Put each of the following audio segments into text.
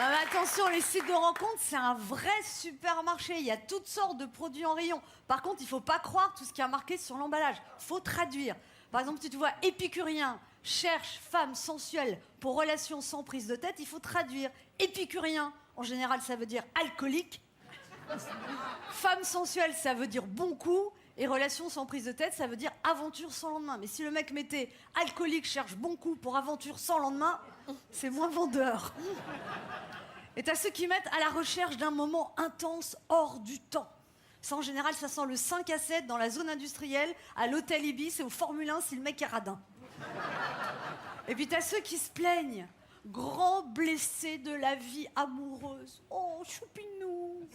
Ah, mais attention, les sites de rencontres, c'est un vrai supermarché. Il y a toutes sortes de produits en rayon. Par contre, il faut pas croire tout ce qui est marqué sur l'emballage. Faut traduire. Par exemple, si tu vois épicurien, cherche femme sensuelle pour relation sans prise de tête, il faut traduire. Épicurien, en général, ça veut dire alcoolique. Femme sensuelle, ça veut dire bon coup. Et relation sans prise de tête, ça veut dire aventure sans lendemain. Mais si le mec mettait alcoolique cherche bon coup pour aventure sans lendemain, c'est moins vendeur. Et t'as ceux qui mettent à la recherche d'un moment intense hors du temps. Ça, en général, ça sent le 5 à 7 dans la zone industrielle, à l'hôtel Ibis et au Formule 1 si le mec est radin. Et puis t'as ceux qui se plaignent. Grand blessé de la vie amoureuse. Oh, choupinou.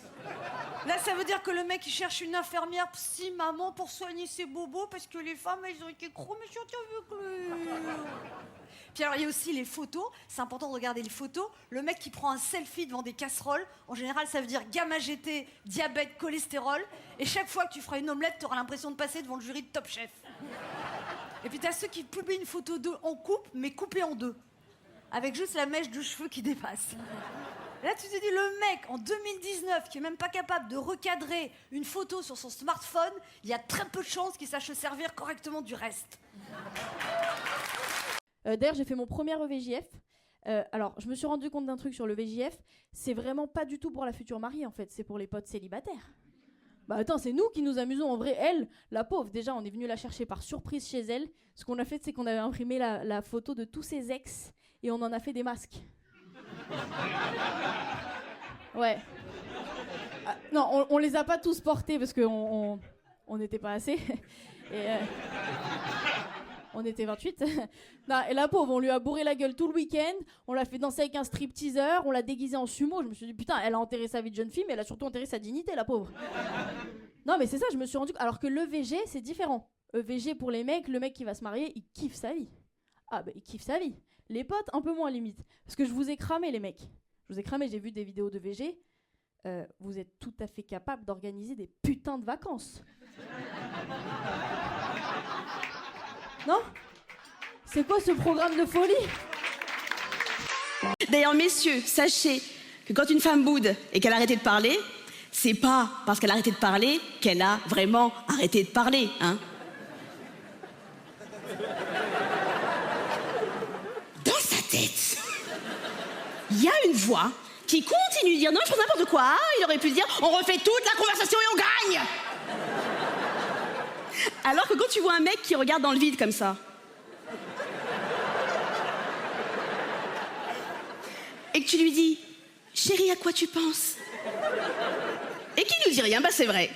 Là, ça veut dire que le mec, il cherche une infirmière psy-maman pour soigner ses bobos parce que les femmes, elles ont été chromées sur avec lui. Puis alors, il y a aussi les photos. C'est important de regarder les photos. Le mec qui prend un selfie devant des casseroles, en général, ça veut dire gamma GT, diabète, cholestérol. Et chaque fois que tu feras une omelette, tu auras l'impression de passer devant le jury de Top Chef. Et puis, tu as ceux qui publient une photo d'eux en couple, mais coupée en deux. Avec juste la mèche de cheveux qui dépasse. Là, tu te dis, le mec, en 2019, qui est même pas capable de recadrer une photo sur son smartphone, il y a très peu de chances qu'il sache se servir correctement du reste. D'ailleurs, j'ai fait mon premier EVJF. Alors, je me suis rendu compte d'un truc sur le VJF. C'est vraiment pas du tout pour la future mariée, en fait. C'est pour les potes célibataires. Bah attends, c'est nous qui nous amusons. En vrai, elle, la pauvre, déjà, on est venu la chercher par surprise chez elle. Ce qu'on a fait, c'est qu'on avait imprimé la photo de tous ses ex et on en a fait des masques. Ouais. Ah, non, on les a pas tous portés parce qu'on n'était pas assez. Et on était 28. Non, et la pauvre, on lui a bourré la gueule tout le week-end. On l'a fait danser avec un stripteaseur. On l'a déguisée en sumo. Je me suis dit, putain, elle a enterré sa vie de jeune fille, mais elle a surtout enterré sa dignité, la pauvre. Non, mais c'est ça, je me suis rendu compte. Alors que l'EVG, c'est différent. EVG pour les mecs, le mec qui va se marier, il kiffe sa vie. Ah, bah, il kiffe sa vie. Les potes, un peu moins limite. Parce que je vous ai cramé, les mecs. Je vous ai cramé, j'ai vu des vidéos de VG. Vous êtes tout à fait capable d'organiser des putains de vacances. Non ? C'est quoi ce programme de folie ? D'ailleurs, messieurs, sachez que quand une femme boude et qu'elle a arrêté de parler, c'est pas parce qu'elle a arrêté de parler qu'elle a vraiment arrêté de parler, hein. Dans sa tête, il y a une voix qui continue de dire non, je fais n'importe quoi. Il aurait pu dire on refait toute la conversation et on gagne. Alors que quand tu vois un mec qui regarde dans le vide comme ça, et que tu lui dis chérie, à quoi tu penses? Et qu'il nous dit rien, bah c'est vrai.